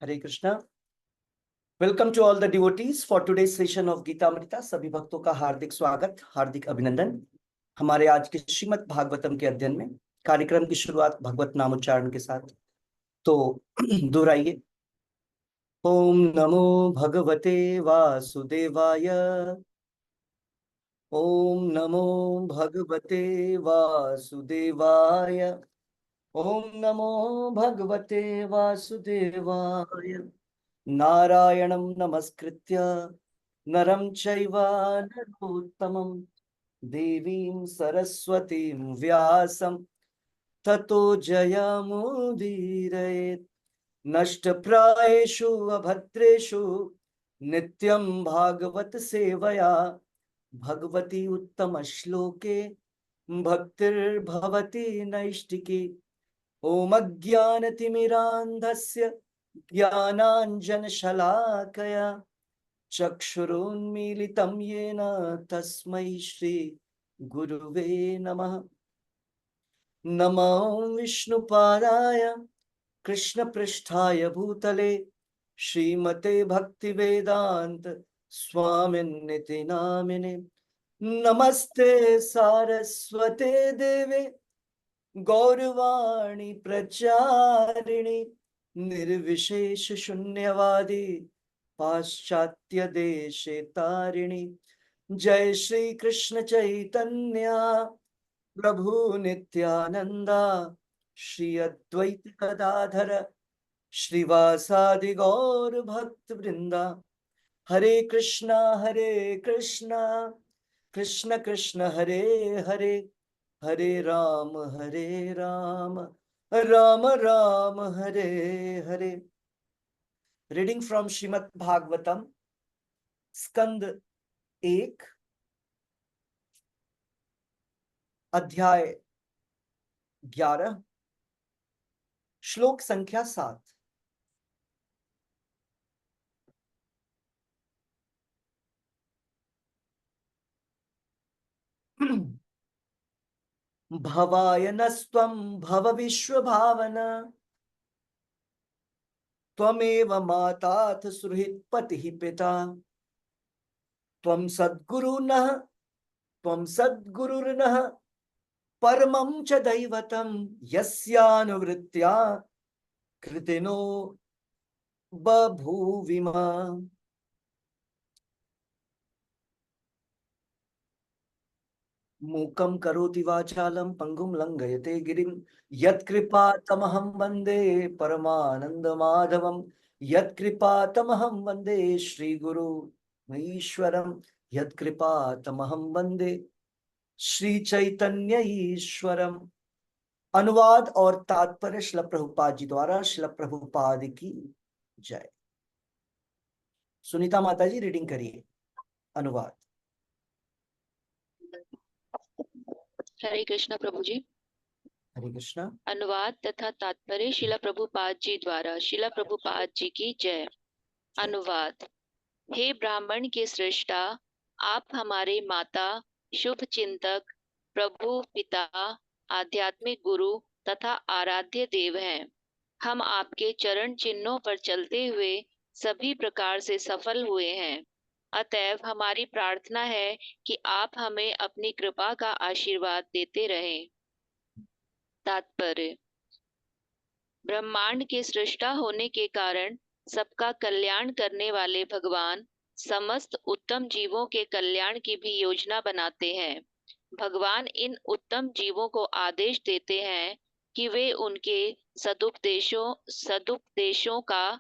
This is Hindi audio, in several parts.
Hare Krishna. Welcome to all the devotees for today's session of Gitamrita. सभी भक्तों का हार्दिक स्वागत, हार्दिक अभिनंदन हमारे आज के श्रीमद् भागवतम के अध्ययन में। कार्यक्रम की शुरुआत भगवत नामोच्चारण के साथ। तो दोहराइए। ओम नमो भगवते वासुदेवाय। ओम नमो भगवते वासुदेवाय। ओम नमो भगवते वासुदेवाय। नारायणं नमस्कृत्य नरं चैव नरोत्तमं देवीं सरस्वतीं व्यासं ततो जयमुदीरयेत्। नष्टप्रायेषु अभद्रेषु नित्यं भागवत सेवया भगवती उत्तम श्लोके भक्तिर्भवति नैष्टिकी। ॐ अज्ञानतिमिरान्धस्य ज्ञानाञ्जनशलाकया चक्षुरुन्मीलितं येन तस्मै श्री गुरुवे नमः। नमो विष्णुपादाय कृष्णपृष्ठाय भूतले श्रीमते भक्तिवेदांत स्वामिन्निति नामिने। नमस्ते सारस्वते देवे गौरवाणी प्रचारिणी निर्विशेष शून्यवादी पाश्चात्य देशे तारिणी। जय श्री कृष्ण चैतन्य प्रभु नित्यानंदा श्री अद्वैत गदाधर श्रीवासादि गौर भक्त वृंदा। हरे कृष्णा कृष्ण कृष्ण हरे हरे, हरे राम राम राम हरे हरे। रीडिंग फ्रॉम श्रीमद् भागवतम स्कंद 1 अध्याय 11 श्लोक संख्या 7। भवाय नस्त्वं भव विश्वभावना त्वमेव माताथ सुहृत् पतिः पिता। त्वं सद्गुरुर्नः परमं च दैवतं यस्यानुवृत्त्या कृतिनो बभूविमा। मूकं करोति वाचालं पंगुं लंघयते गिरिं यत्कृपातमहं वन्दे परमानन्दमाधवं। यत्कृपातमहं वन्दे श्रीगुरु ईश्वरं। यत्कृपातमहं वन्दे श्री चैतन्य ईश्वरम। अनुवाद और तात्पर्य श्रील प्रभुपाद जी द्वारा। श्रील प्रभुपाद की जय। सुनीता माता जी रीडिंग करिए। अनुवाद। हरे कृष्ण प्रभु जी। हरे कृष्णा। अनुवाद तथा तात्पर्य शिला प्रभुपाद जी द्वारा। शिला प्रभुपाद जी की जय। अनुवाद। हे ब्राह्मण के श्रेष्ठा, आप हमारे माता, शुभ चिंतक, प्रभु पिता, आध्यात्मिक गुरु तथा आराध्य देव हैं। हम आपके चरण चिन्हों पर चलते हुए सभी प्रकार से सफल हुए हैं। अतएव हमारी प्रार्थना है कि आप हमें अपनी कृपा का आशीर्वाद देते रहें। तात्पर्य। ब्रह्मांड के सृष्टा होने के कारण सबका कल्याण करने वाले भगवान समस्त उत्तम जीवों के कल्याण की भी योजना बनाते हैं। भगवान इन उत्तम जीवों को आदेश देते हैं कि वे उनके सदुपदेशों का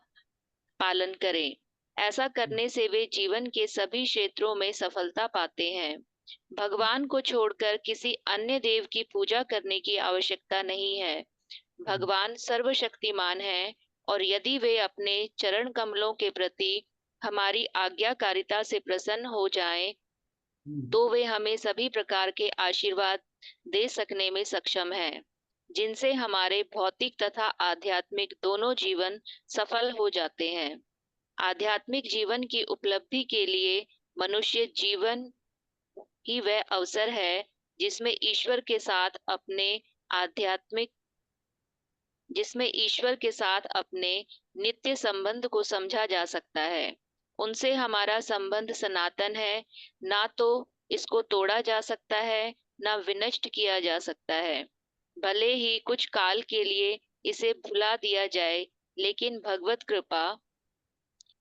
पालन करें। ऐसा करने से वे जीवन के सभी क्षेत्रों में सफलता पाते हैं। भगवान को छोड़कर किसी अन्य देव की पूजा करने की आवश्यकता नहीं है। भगवान सर्वशक्तिमान हैं और यदि वे अपने चरण कमलों के प्रति हमारी आज्ञाकारिता से प्रसन्न हो जाएं, तो वे हमें सभी प्रकार के आशीर्वाद दे सकने में सक्षम हैं, जिनसे हमारे भौतिक तथा आध्यात्मिक दोनों जीवन सफल हो जाते हैं। आध्यात्मिक जीवन की उपलब्धि के लिए मनुष्य जीवन ही वह अवसर है जिसमें ईश्वर के साथ अपने नित्य संबंध को समझा जा सकता है। उनसे हमारा संबंध सनातन है, ना तो इसको तोड़ा जा सकता है, ना विनष्ट किया जा सकता है। भले ही कुछ काल के लिए इसे भुला दिया जाए, लेकिन भगवत कृपा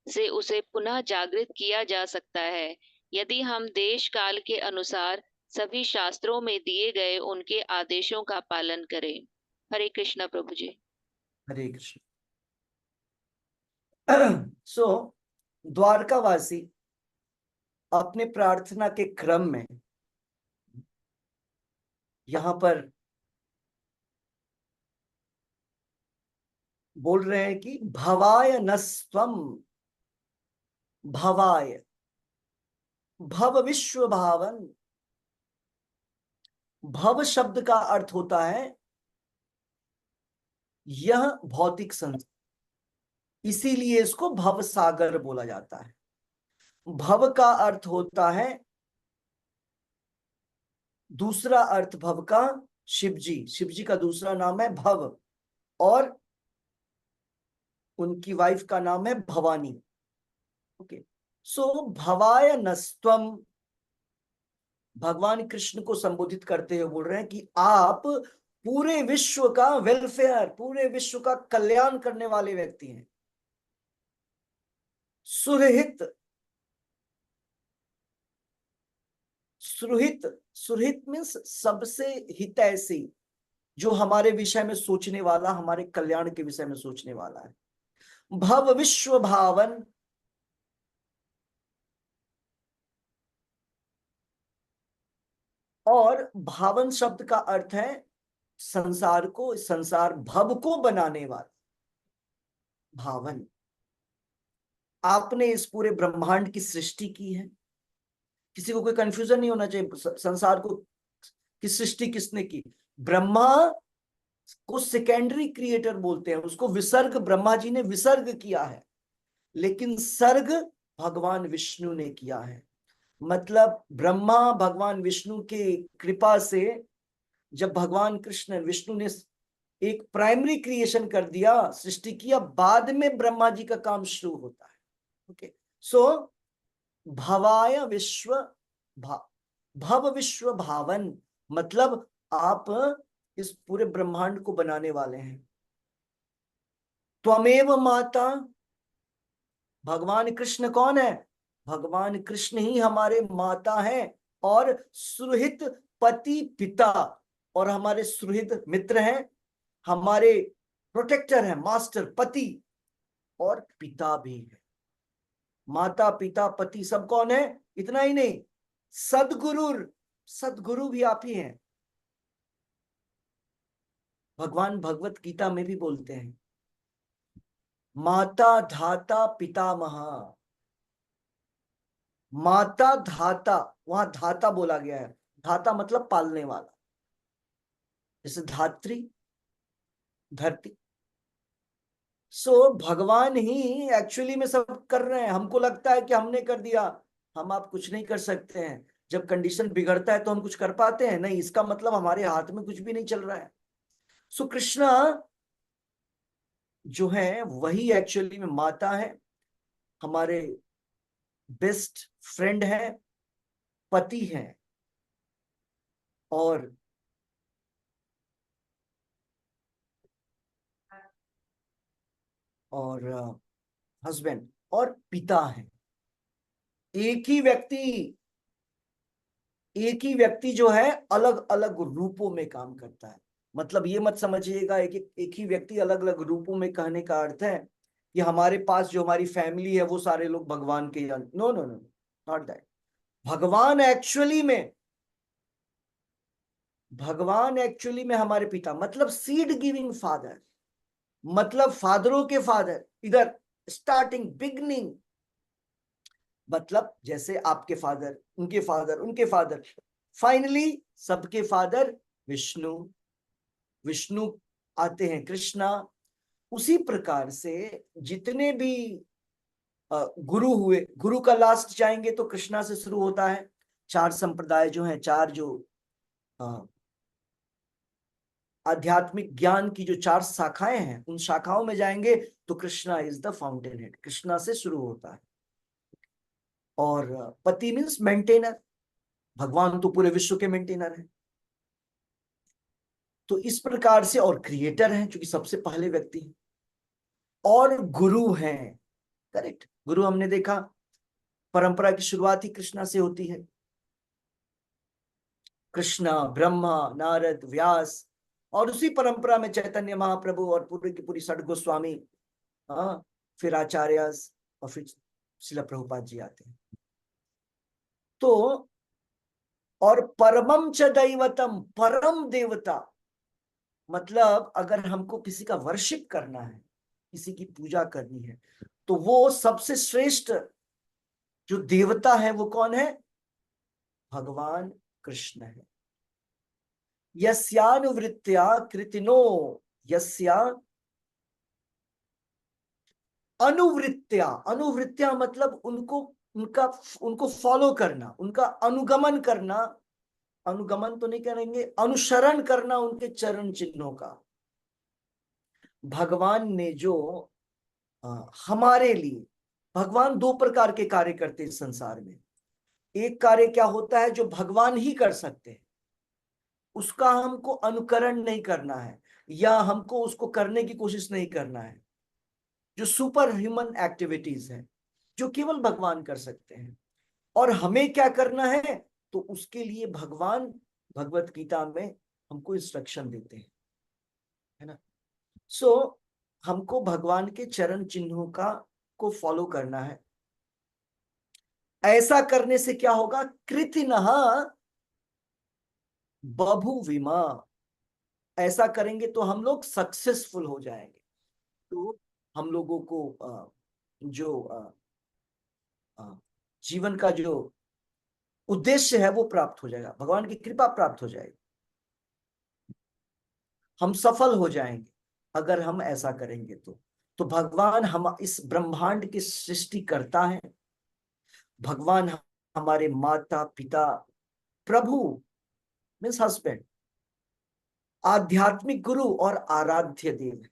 से उसे पुनः जागृत किया जा सकता है, यदि हम देश काल के अनुसार सभी शास्त्रों में दिए गए उनके आदेशों का पालन करें। हरे कृष्णा प्रभु जी। हरे कृष्ण। सो द्वारकावासी अपने प्रार्थना के क्रम में यहां पर बोल रहे हैं कि भवाय नस्त्वम, भवाय, भव विश्व भावन। भव शब्द का अर्थ होता है यह भौतिक संसार, इसीलिए इसको भव सागर बोला जाता है। भव का अर्थ होता है, दूसरा अर्थ भव का शिवजी, शिवजी का दूसरा नाम है भव, और उनकी वाइफ का नाम है भवानी। ओके, सो भवाय नस्त्वम, भगवान कृष्ण को संबोधित करते हुए बोल रहे हैं कि आप पूरे विश्व का वेलफेयर, पूरे विश्व का कल्याण करने वाले व्यक्ति हैं। सुरहित, सुरहित, सुरहित मीन्स सबसे हितैषी, जो हमारे विषय में सोचने वाला, हमारे कल्याण के विषय में सोचने वाला है। भव विश्व भावन, और भावन शब्द का अर्थ है संसार को, संसार भव को बनाने वाला। भावन, आपने इस पूरे ब्रह्मांड की सृष्टि की है। किसी को कोई कंफ्यूजन नहीं होना चाहिए, संसार को की सृष्टि किसने की? ब्रह्मा को सेकेंडरी क्रिएटर बोलते हैं, उसको विसर्ग ब्रह्मा जी ने विसर्ग किया है, लेकिन सर्ग भगवान विष्णु ने किया है। मतलब ब्रह्मा भगवान विष्णु के कृपा से जब भगवान कृष्ण विष्णु ने एक प्राइमरी क्रिएशन कर दिया, सृष्टि किया, बाद में ब्रह्मा जी का काम शुरू होता है। ओके, सो भवाय विश्व भव विश्व भावन, मतलब आप इस पूरे ब्रह्मांड को बनाने वाले हैं। त्वमेव माता, भगवान कृष्ण कौन है? भगवान कृष्ण ही हमारे माता हैं, और सुहृद पति पिता, और हमारे सुहृद मित्र हैं, हमारे प्रोटेक्टर हैं, मास्टर पति और पिता भी है। माता पिता पति सब कौन है? इतना ही नहीं, सदगुरु, सदगुरु भी आप ही हैं। भगवान भगवत गीता में भी बोलते हैं माता धाता पितामह। माता धाता, वहां धाता बोला गया है, धाता मतलब पालने वाला, जैसे धात्री धरती। सो भगवान ही एक्चुअली में सब कर रहे हैं। हमको लगता है कि हमने कर दिया, हम आप कुछ नहीं कर सकते हैं। जब कंडीशन बिगड़ता है तो हम कुछ कर पाते हैं? नहीं, इसका मतलब हमारे हाथ में कुछ भी नहीं चल रहा है। सो कृष्णा जो है वही एक्चुअली में माता है, हमारे बेस्ट फ्रेंड है, पति है, और हस्बैंड और पिता है। एक ही व्यक्ति, एक ही व्यक्ति जो है अलग अलग रूपों में काम करता है। मतलब ये मत समझिएगा एक ही व्यक्ति अलग अलग रूपों में, कहने का अर्थ है कि हमारे पास जो हमारी फैमिली है वो सारे लोग भगवान के, no no no, not that. भगवान एक्चुअली में, भगवान एक्चुअली में हमारे पिता, मतलब सीड गिविंग फादर, मतलब फादरों के फादर। इधर स्टार्टिंग बिगनिंग, मतलब जैसे आपके फादर, उनके फादर, उनके फादर, फाइनली सबके फादर विष्णु, विष्णु आते हैं कृष्णा। उसी प्रकार से जितने भी गुरु हुए, गुरु का लास्ट जाएंगे तो कृष्णा से शुरू होता है। चार संप्रदाय जो हैं, चार जो आध्यात्मिक ज्ञान की जो 4 शाखाएं हैं, उन शाखाओं में जाएंगे तो Krishna is the fountain head, Krishna से शुरू होता है। और पति मीन्स मेंटेनर, भगवान तो पूरे विश्व के मेंटेनर हैं। तो इस प्रकार से, और क्रिएटर हैं क्योंकि सबसे पहले व्यक्ति हैं, और गुरु हैं। करेक्ट, गुरु हमने देखा परंपरा की शुरुआत ही कृष्णा से होती है। कृष्णा, ब्रह्मा, नारद, व्यास, और उसी परंपरा में चैतन्य महाप्रभु और पूरी की पूरी षट गोस्वामी, हाँ, फिर आचार्य, और फिर श्रील प्रभुपाद जी आते हैं। तो और परमम च दैवतम, परम देवता, मतलब अगर हमको किसी का वर्शिप करना है, किसी की पूजा करनी है, तो वो सबसे श्रेष्ठ जो देवता है वो कौन है? भगवान कृष्ण है। यस्यानुवृत्त्या कृतिनो, यस्या अनुवृत्त्या, अनुवृत्त्या मतलब उनको, उनका, उनको फॉलो करना, उनका अनुगमन करना, अनुगमन तो नहीं करेंगे, अनुसरण करना उनके चरण चिन्हों का। भगवान ने जो हमारे लिए, भगवान 2 प्रकार के कार्य करते हैं इस संसार में। एक कार्य क्या होता है जो भगवान ही कर सकते हैं, उसका हमको अनुकरण नहीं करना है, या हमको उसको करने की कोशिश नहीं करना है, जो सुपर ह्यूमन एक्टिविटीज है जो केवल भगवान कर सकते हैं। और हमें क्या करना है, तो उसके लिए भगवान भगवत गीता में हमको इंस्ट्रक्शन देते हैं, है ना। सो हमको भगवान के चरण चिन्हों का को फॉलो करना है। ऐसा करने से क्या होगा? कृतिनः बभूविमा, ऐसा करेंगे तो हम लोग सक्सेसफुल हो जाएंगे। तो हम लोगों को जो जीवन का जो उद्देश्य है वो प्राप्त हो जाएगा, भगवान की कृपा प्राप्त हो जाएगी, हम सफल हो जाएंगे अगर हम ऐसा करेंगे तो भगवान हम इस ब्रह्मांड की सृष्टि करता है। भगवान हमारे माता पिता, प्रभु मीन्स हस्बैंड, आध्यात्मिक गुरु और आराध्य देव है।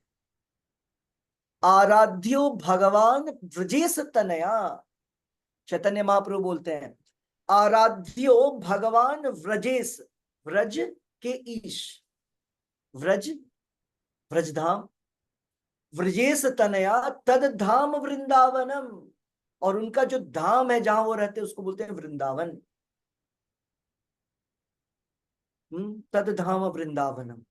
आराध्यो भगवान व्रजेश तनया, चैतन्य महाप्रभु बोलते हैं, आराध्यो भगवान व्रजेश, व्रज के ईश, व्रज व्रजधाम, व्रजेश तनया तद धाम वृंदावनम, और उनका जो धाम है जहां वो रहते हैं उसको बोलते हैं वृंदावन। तद धाम वृंदावनम,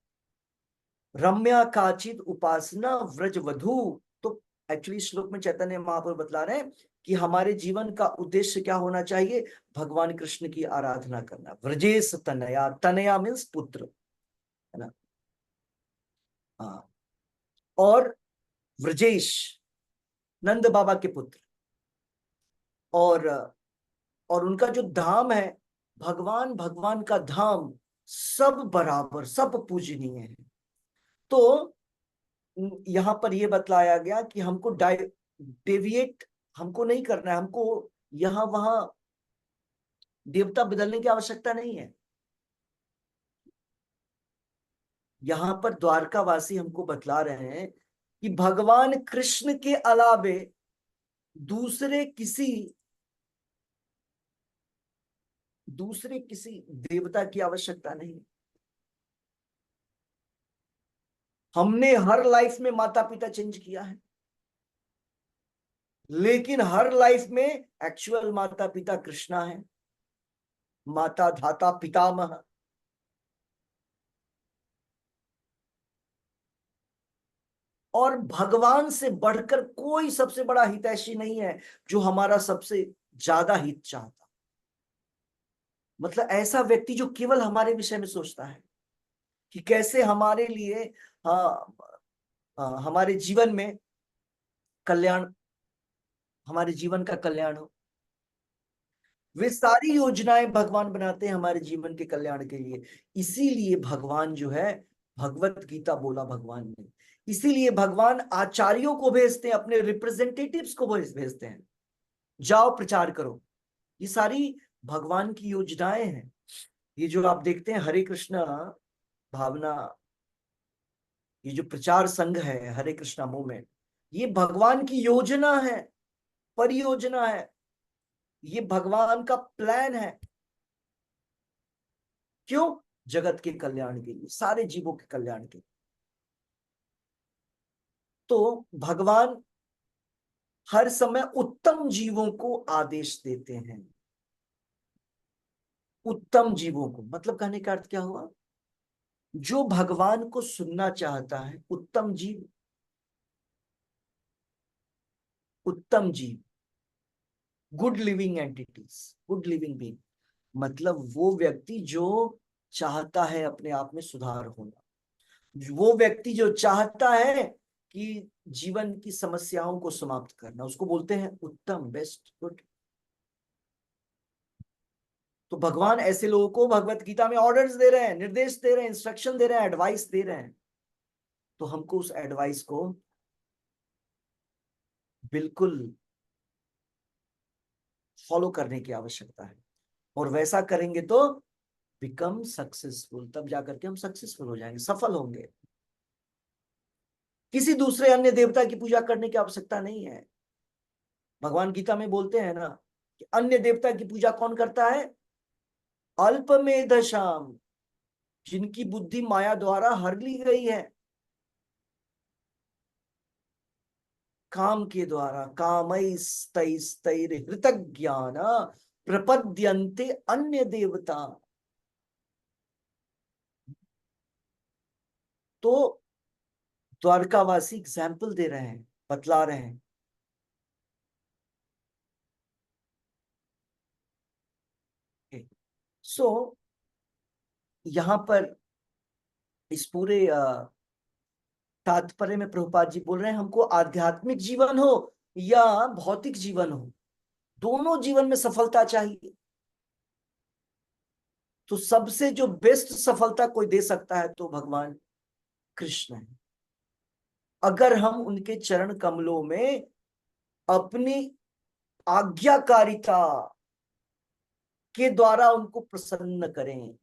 रम्या काचित उपासना व्रज वधु। तो एक्चुअली श्लोक में चैतन्य महाप्रभु बतला रहे हैं कि हमारे जीवन का उद्देश्य क्या होना चाहिए? भगवान कृष्ण की आराधना करना। व्रजेश तनया, तनया मीन्स पुत्र, है ना। हाँ, और व्रजेश नंद बाबा के पुत्र, और उनका जो धाम है, भगवान, भगवान का धाम सब बराबर, सब पूजनीय है। तो यहां पर यह बतलाया गया कि हमको डेविएट हमको नहीं करना है, हमको यहां वहां देवता बदलने की आवश्यकता नहीं है। यहां पर द्वारकावासी हमको बतला रहे हैं कि भगवान कृष्ण के अलावे दूसरे किसी देवता की आवश्यकता नहीं। हमने हर लाइफ में माता पिता चेंज किया है, लेकिन हर लाइफ में एक्चुअल माता पिता कृष्णा है, माता धाता पितामह। और भगवान से बढ़कर कोई सबसे बड़ा हितैषी नहीं है जो हमारा सबसे ज्यादा हित चाहता। मतलब ऐसा व्यक्ति जो केवल हमारे विषय में सोचता है कि कैसे हमारे लिए, हाँ, हमारे जीवन में कल्याण, हमारे जीवन का कल्याण हो। वे सारी योजनाएं भगवान बनाते हैं हमारे जीवन के कल्याण के लिए। इसीलिए भगवान जो है, भगवत गीता बोला भगवान ने, इसीलिए भगवान आचार्यों को भेजते हैं, अपने रिप्रेजेंटेटिव्स को भेजते हैं, जाओ प्रचार करो। ये सारी भगवान की योजनाएं हैं। ये जो आप देखते हैं हरे कृष्णा भावना ये जो प्रचार संघ है हरे कृष्णा मूवमेंट, ये भगवान की योजना है, परियोजना है, ये भगवान का प्लान है। क्यों? जगत के कल्याण के लिए, सारे जीवों के कल्याण के लिए। तो भगवान हर समय उत्तम जीवों को आदेश देते हैं। उत्तम जीवों को मतलब कहने का अर्थ क्या हुआ? जो भगवान को सुनना चाहता है, उत्तम जीव, उत्तम जीव, good living entities, good living being, मतलब वो व्यक्ति जो चाहता है अपने आप में सुधार होना, वो व्यक्ति जो चाहता है कि जीवन की समस्याओं को समाप्त करना, उसको बोलते हैं उत्तम, बेस्ट, गुड। तो भगवान ऐसे लोगों को भगवत गीता में ऑर्डर्स दे रहे हैं, निर्देश दे रहे हैं, इंस्ट्रक्शन दे रहे हैं, एडवाइस दे रहे हैं। तो हमको उस एडवाइस को बिल्कुल फॉलो करने की आवश्यकता है, और वैसा करेंगे तो बिकम सक्सेसफुल, तब जाकर के हम सक्सेसफुल हो जाएंगे, सफल होंगे। किसी दूसरे अन्य देवता की पूजा करने की आवश्यकता नहीं है। भगवान गीता में बोलते हैं ना कि अन्य देवता की पूजा कौन करता है? अल्पमेधशाम, जिनकी बुद्धि माया द्वारा हर ली गई है, काम के द्वारा, कामैस्तैस्तैर्हृतज्ञान प्रपद्यन्ते अन्य देवता। तो द्वारकावासी एग्जाम्पल दे रहे हैं, बतला रहे हैं। सो यहां पर इस पूरे तात्पर्य में प्रभुपाद जी बोल रहे हैं हमको आध्यात्मिक जीवन हो या भौतिक जीवन हो, दोनों जीवन में सफलता चाहिए। तो सबसे जो बेस्ट सफलता कोई दे सकता है तो भगवान कृष्ण है। अगर हम उनके चरण कमलों में अपनी आज्ञाकारिता के द्वारा उनको प्रसन्न करें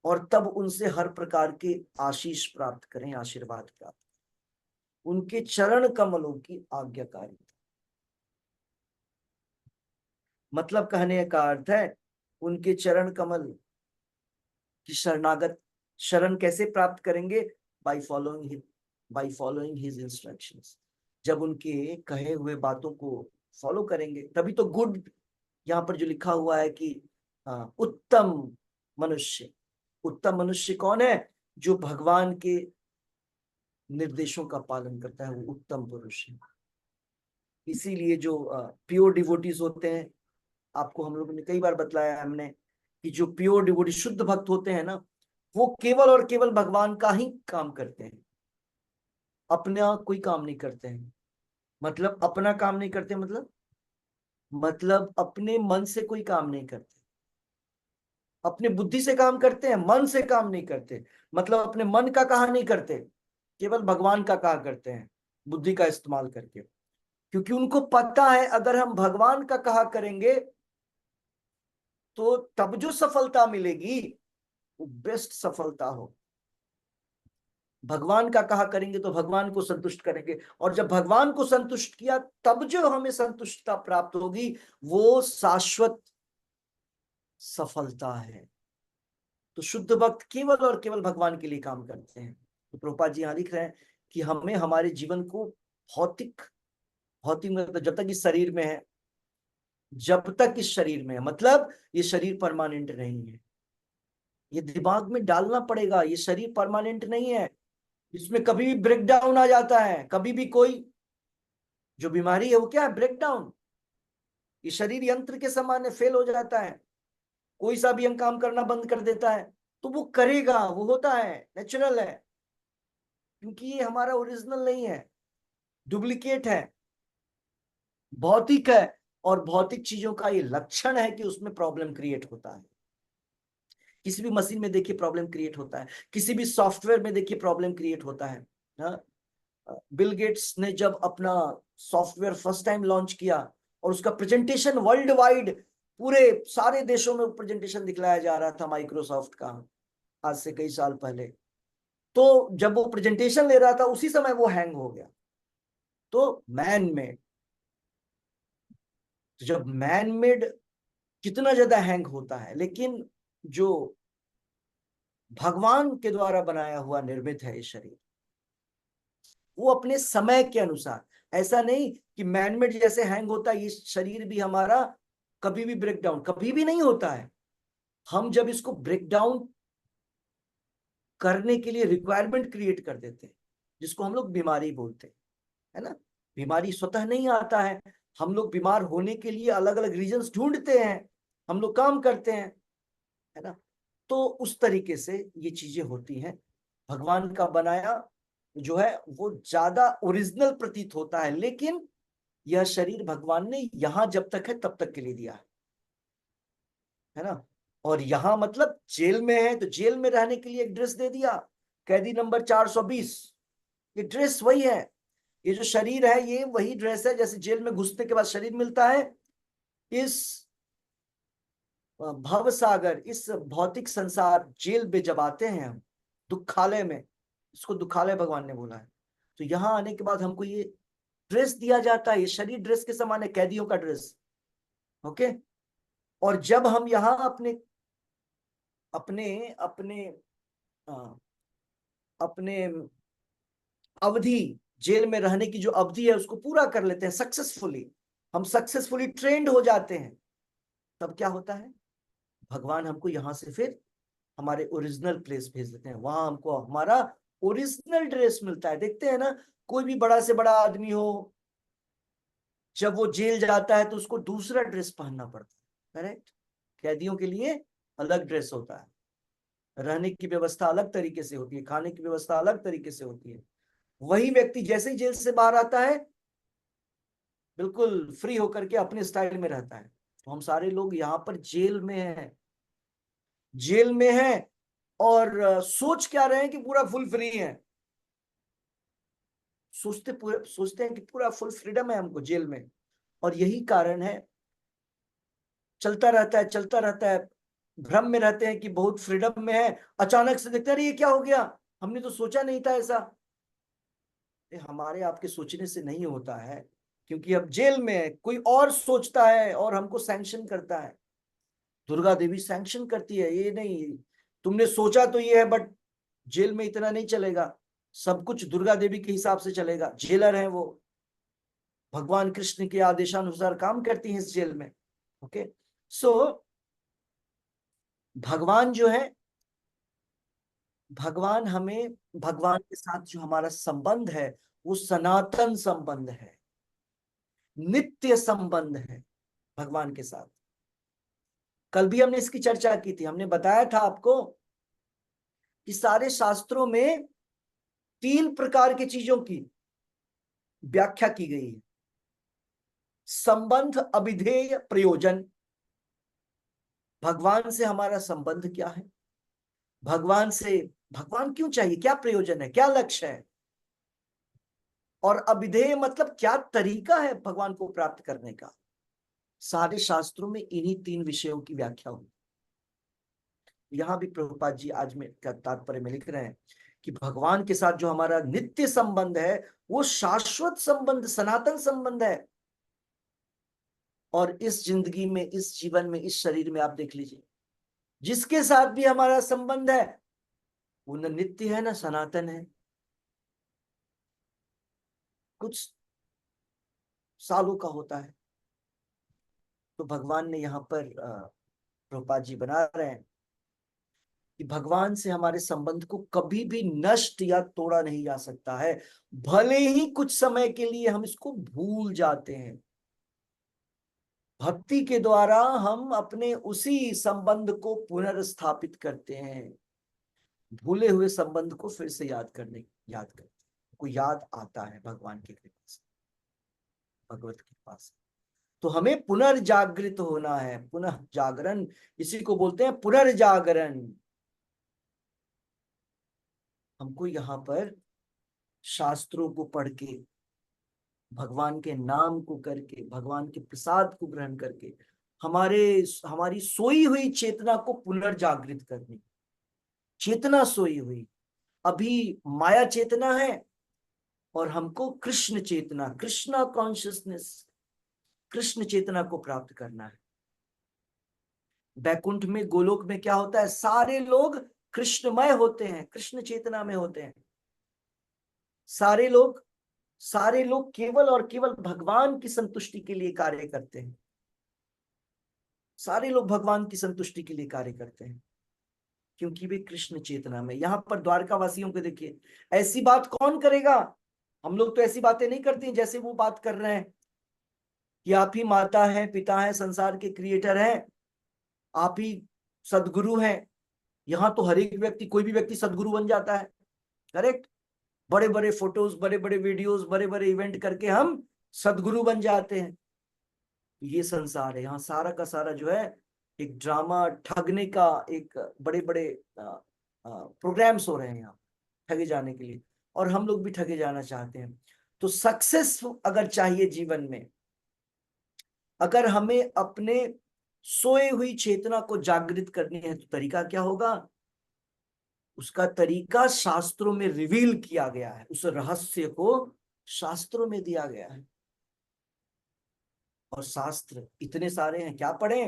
और तब उनसे हर प्रकार के आशीष प्राप्त करें, आशीर्वाद प्राप्त, उनके चरण कमलों की आज्ञाकारिता, मतलब कहने का अर्थ है उनके चरण कमल की शरणागत, शरण कैसे प्राप्त करेंगे? By following his instructions. जब उनके कहे हुए बातों को फॉलो करेंगे तभी तो गुड, यहाँ पर जो लिखा हुआ है कि उत्तम मनुष्य, उत्तम मनुष्य कौन है? जो भगवान के निर्देशों का पालन करता है, वो उत्तम पुरुष है। इसीलिए जो प्योर डिवोटीज होते हैं, आपको हम लोगों ने कई बार बतलाया है हमने कि जो प्योर डिवोटी, शुद्ध भक्त होते हैं ना, वो केवल और केवल भगवान का ही काम करते हैं, अपना कोई काम नहीं करते हैं। मतलब अपना काम नहीं करते, मतलब अपने मन से कोई काम नहीं करते, अपने बुद्धि से काम करते हैं, मन से काम नहीं करते। मतलब अपने मन का कहा नहीं करते, केवल भगवान का कहा करते हैं, बुद्धि का इस्तेमाल करके। क्योंकि उनको पता है अगर हम भगवान का कहा करेंगे तो तब जो सफलता मिलेगी वो बेस्ट सफलता हो। भगवान का कहा करेंगे तो भगवान को संतुष्ट करेंगे, और जब भगवान को संतुष्ट किया तब जो हमें संतुष्टता प्राप्त होगी वो शाश्वत सफलता है। तो शुद्ध भक्त केवल और केवल भगवान के लिए काम करते हैं। तो प्रभुपाद जी यहाँ लिख रहे हैं कि हमें हमारे जीवन को भौतिक, भौतिक मतलब जब तक इस शरीर में है, जब तक इस शरीर में है, मतलब ये शरीर परमानेंट नहीं है, ये दिमाग में डालना पड़ेगा, ये शरीर परमानेंट नहीं है, इसमें कभी भी ब्रेक डाउन आ जाता है। कभी भी कोई जो बीमारी है वो क्या है? Break down. ये शरीर यंत्र के समान है, फेल हो जाता है, कोई सा भी अंग काम करना बंद कर देता है। तो वो करेगा, वो होता है, नेचुरल है, क्योंकि ये हमारा ओरिजिनल नहीं है, डुप्लीकेट है, भौतिक है। और भौतिक चीजों का ये लक्षण है कि उसमें प्रॉब्लम क्रिएट होता है। किसी भी मशीन में देखिए प्रॉब्लम क्रिएट होता है, किसी भी सॉफ्टवेयर में देखिए प्रॉब्लम क्रिएट होता है। हाँ, बिल गेट्स ने जब अपना सॉफ्टवेयर फर्स्ट टाइम लॉन्च किया और उसका प्रेजेंटेशन वर्ल्ड वाइड, पूरे सारे देशों में प्रेजेंटेशन दिखलाया जा रहा था माइक्रोसॉफ्ट का, आज से कई साल पहले। तो जब वो प्रेजेंटेशन ले रहा था उसी समय वो हैंग हो गया। तो मैन मेड, जब मैन मेड कितना ज्यादा हैंग होता है, लेकिन जो भगवान के द्वारा बनाया हुआ निर्मित है ये शरीर, वो अपने समय के अनुसार, ऐसा नहीं कि मैनमेड जैसे हैंग होता है ये शरीर भी हमारा कभी भी ब्रेक डाउन कभी भी नहीं होता है। हम जब इसको ब्रेक डाउन करने के लिए रिक्वायरमेंट क्रिएट कर देते हैं, जिसको हम लोग बीमारी बोलते हैं, है ना। बीमारी स्वतः नहीं आता है, हम लोग बीमार होने के लिए अलग अलग रीजंस ढूंढते हैं, हम लोग काम करते हैं, है ना। तो उस तरीके से ये चीजें होती हैं। भगवान का बनाया जो है वो ज्यादा ओरिजिनल प्रतीत होता है, लेकिन यह शरीर भगवान ने यहां जब तक है तब तक के लिए दिया है ना। और यहां मतलब जेल में है तो जेल में रहने के लिए एक ड्रेस दे दिया, कैदी नंबर 420। ये ड्रेस वही है, ये जो शरीर है ये वही ड्रेस है, जैसे जेल में घुसने के बाद शरीर मिलता है। इस भव सागर, इस भौतिक संसार जेल में जब आते हैं हम, दुखालय में, इसको दुखालय भगवान ने बोला है, तो यहाँ आने के बाद हमको ये ड्रेस दिया जाता है। ये शरीर ड्रेस के समान है, कैदियों का ड्रेस। ओके। और जब हम यहाँ अपने अपने अपने अ, अपने अवधि, जेल में रहने की जो अवधि है उसको पूरा कर लेते हैं सक्सेसफुली, हम सक्सेसफुली ट्रेंड हो जाते हैं, तब क्या होता है, भगवान हमको यहाँ से फिर हमारे ओरिजिनल प्लेस भेज देते हैं, वहां हमको हमारा ओरिजिनल ड्रेस मिलता है। देखते हैं ना, कोई भी बड़ा से बड़ा आदमी हो, जब वो जेल जाता है तो उसको दूसरा ड्रेस पहनना पड़ता है, करेक्ट। कैदियों के लिए अलग ड्रेस होता है, रहने की व्यवस्था अलग तरीके से होती है, खाने की व्यवस्था अलग तरीके से होती है। वही व्यक्ति जैसे ही जेल से बाहर आता है बिल्कुल फ्री होकर के अपने स्टाइल में रहता है। तो हम सारे लोग यहाँ पर जेल में हैं, जेल में हैं, और सोच क्या रहे हैं कि पूरा फुल फ्री है, सोचते हैं कि पूरा फुल फ्रीडम है हमको जेल में। और यही कारण है, चलता रहता है चलता रहता है, भ्रम में रहते हैं कि बहुत फ्रीडम में है, अचानक से देखते हैं अरे ये क्या हो गया, हमने तो सोचा नहीं था ऐसा। ये हमारे आपके सोचने से नहीं होता है, क्योंकि अब जेल में है, कोई और सोचता है और हमको सैंक्शन करता है। दुर्गा देवी सैंक्शन करती है, ये नहीं तुमने सोचा तो ये है, बट जेल में इतना नहीं चलेगा, सब कुछ दुर्गा देवी के हिसाब से चलेगा। जेलर है वो, भगवान कृष्ण के आदेशानुसार काम करती हैं इस जेल में। ओके। सो भगवान जो है, भगवान हमें, भगवान के साथ जो हमारा संबंध है वो सनातन संबंध है, नित्य संबंध है भगवान के साथ। कल भी हमने इसकी चर्चा की थी, हमने बताया था आपको कि सारे शास्त्रों में 3 प्रकार की चीजों की व्याख्या की गई है। संबंध, अविधेय, प्रयोजन। भगवान से हमारा संबंध क्या है, भगवान से, भगवान क्यों चाहिए, क्या प्रयोजन है, क्या लक्ष्य है। और अविधेय मतलब क्या तरीका है भगवान को प्राप्त करने का। सारे शास्त्रों में इन्हीं 3 विषयों की व्याख्या हुई। यहां भी प्रभुपाद जी आज में क्या तात्पर्य में लिख रहे हैं कि भगवान के साथ जो हमारा नित्य संबंध है वो शाश्वत संबंध, सनातन संबंध है। और इस जिंदगी में, इस जीवन में, इस शरीर में आप देख लीजिए, जिसके साथ भी हमारा संबंध है वो न नित्य है न सनातन है, कुछ सालों का होता है। तो भगवान ने यहाँ पर प्रभुपाद जी बना रहे हैं कि भगवान से हमारे संबंध को कभी भी नष्ट या तोड़ा नहीं जा सकता है, भले ही कुछ समय के लिए हम इसको भूल जाते हैं। भक्ति के द्वारा हम अपने उसी संबंध को पुनर्स्थापित करते हैं, भूले हुए संबंध को फिर से याद करते हैं, को याद आता है भगवान की कृपा से, भगवत कृपा से। तो हमें पुनर्जागृत होना है, पुनः जागरण, इसी को बोलते हैं पुनर्जागरण। हमको यहाँ पर शास्त्रों को पढ़ के, भगवान के नाम को करके, भगवान के प्रसाद को ग्रहण करके हमारे हमारी सोई हुई चेतना को पुनर्जागृत करनी। चेतना सोई हुई, अभी माया चेतना है और हमको कृष्ण चेतना, कृष्णा कॉन्शियसनेस, कृष्ण चेतना को प्राप्त करना है। बैकुंठ में, गोलोक में क्या होता है, सारे लोग कृष्णमय होते हैं, कृष्ण चेतना में होते हैं। सारे लोग केवल और केवल भगवान की संतुष्टि के लिए कार्य करते हैं। सारे लोग भगवान की संतुष्टि के लिए कार्य करते हैं क्योंकि वे कृष्ण चेतना में। यहां पर द्वारका वासियों को देखिए, ऐसी बात कौन करेगा। हम लोग तो ऐसी बातें नहीं करते हैं जैसे वो बात कर रहे हैं कि आप ही माता है, पिता है, संसार के क्रिएटर हैं, आप ही सदगुरु हैं। यहां तो हर एक व्यक्ति, कोई भी व्यक्ति सदगुरु बन जाता है। करेक्ट। बड़े बड़े फोटोज, बड़े बड़े वीडियोस, बड़े बड़े इवेंट करके हम सदगुरु बन जाते हैं। ये संसार है, यहाँ सारा का सारा जो है एक ड्रामा, ठगने का, एक बड़े बड़े प्रोग्राम्स हो रहे हैं यहाँ ठगे जाने के लिए, और हम लोग भी ठगे जाना चाहते हैं। तो सक्सेस अगर चाहिए जीवन में, अगर हमें अपने सोए हुई चेतना को जागृत करनी है तो तरीका क्या होगा। उसका तरीका शास्त्रों में रिवील किया गया है, उस रहस्य को शास्त्रों में दिया गया है। और शास्त्र इतने सारे हैं, क्या पढ़े।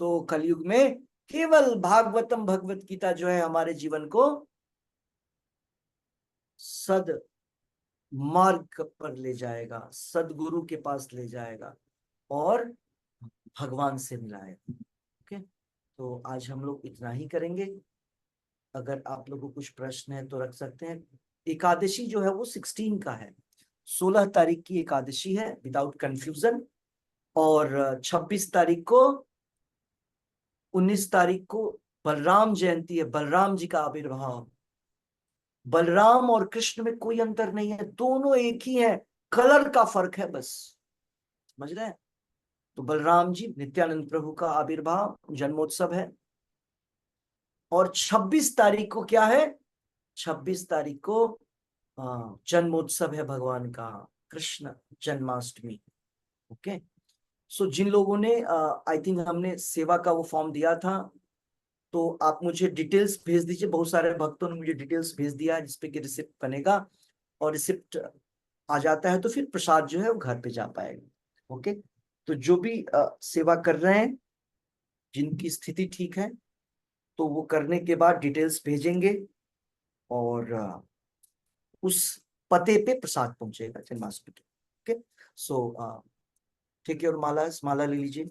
तो कलयुग में केवल भागवतम, भगवत गीता जो है हमारे जीवन को सद मार्ग पर ले जाएगा, सदगुरु के पास ले जाएगा और भगवान से मिलाएगा। ओके, तो आज हम लोग इतना ही करेंगे। अगर आप लोगों को कुछ प्रश्न है तो रख सकते हैं। एकादशी जो है वो 16 का है, 16 तारीख की एकादशी है, विदाउट कंफ्यूजन। और 26 तारीख को, 19 तारीख को बलराम जयंती है, बलराम जी का आविर्भाव। बलराम और कृष्ण में कोई अंतर नहीं है, दोनों एक ही है, कलर का फर्क है बस। समझ रहे हैं। तो बलराम जी, नित्यानंद प्रभु का आविर्भाव, जन्मोत्सव है। और 26 तारीख को क्या है, 26 तारीख को जन्मोत्सव है भगवान का, कृष्ण जन्माष्टमी। ओके। सो जिन लोगों ने, आई थिंक हमने सेवा का वो फॉर्म दिया था, तो आप मुझे डिटेल्स भेज दीजिए। बहुत सारे भक्तों ने मुझे डिटेल्स भेज दिया जिसपे कि रिसिप्ट बनेगा, और रिसिप्ट आ जाता है तो फिर प्रसाद जो है वो घर पे जा पाएगा। ओके। तो जो भी सेवा कर रहे हैं, जिनकी स्थिति ठीक है, तो वो करने के बाद डिटेल्स भेजेंगे और उस पते पे प्रसाद पहुंचेगा जन्माष्टमी के। ओके। सो ठीक है, और माला, माला ले लीजिए।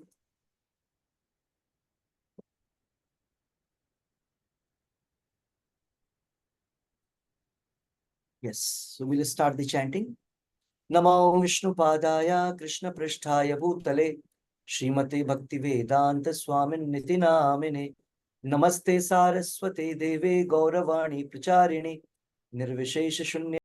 Yes, so will start the chanting. नमो विष्णुपादाय कृष्णपृष्ठाय भूतले श्रीमते भक्तिवेदांत स्वामिन्निति नामिने। नमस्ते सारस्वते देवे गौरवाणी प्रचारिणे निर्विशेष शून्य